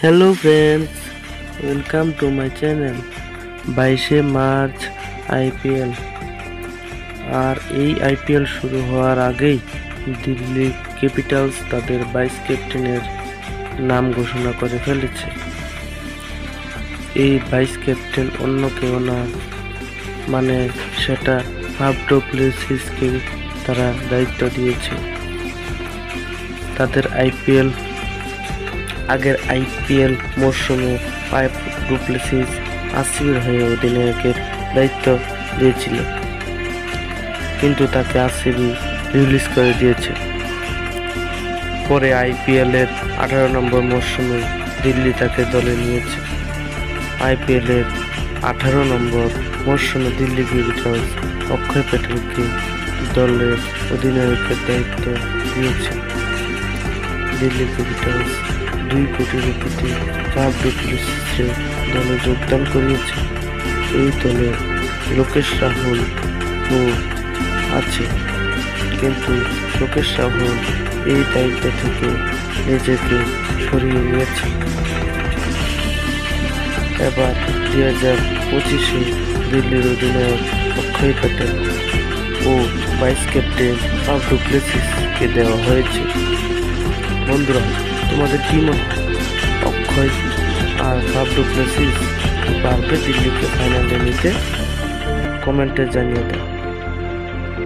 Hello friends, welcome to my channel. 22শে March IPL. আর এই আইপিএল শুরু হওয়ার আগেই দিল্লি ক্যাপিটালস তাদের ভাইস ক্যাপ্টেনের নাম ঘোষণা করে ফেলেছে। এই ভাইস ক্যাপ্টেন অন্য কেউ না, মানে সেটা ফাফ ডু প্লেসিসকে তারা দায়িত্ব দিয়েছে। তাদের আগের আইপিএল মরশুমে ফাফ ডু প্লেসিস আরসিবির হয়ে অধিনায়কের দায়িত্ব দিয়েছিল, কিন্তু তাকে আরসিবি রিলিজ করে দিয়েছে। পরে আইপিএলের 18 নম্বর মরশুমে দিল্লি তাকে দলে নিয়েছে। আইপিএলের 18 নম্বর মরশুমে দিল্লি ক্যাপিটালস অক্ষয় প্যাটেলকে দলের অধিনায়কের দায়িত্ব দিয়েছে। দিল্লি ক্যাপিটালস 2 কোটি রুপিতে ফাফ ডু প্লেসিসের দলে যোগদান করিয়েছে। এই দলে লোকেশ রাহুল আছে, কিন্তু লোকেশ রাহুল এই দায়িত্ব থেকে নিজেকে সরিয়ে নিয়েছে। এবার 2025-এ দিল্লির অধিনায়ক অক্ষয় প্যাটেল ও ভাইস ক্যাপ্টেন ফাফ ডু প্লেসিসকে দেওয়া হয়েছে। বন্ধুরা, তোমাদের কি মনে হয়, অক্ষয় আর ফাফ ডু প্লেসিস পারবে দিল্লিকে ফাইনালে নিতে? কমেন্টে জানিয়ে দাও।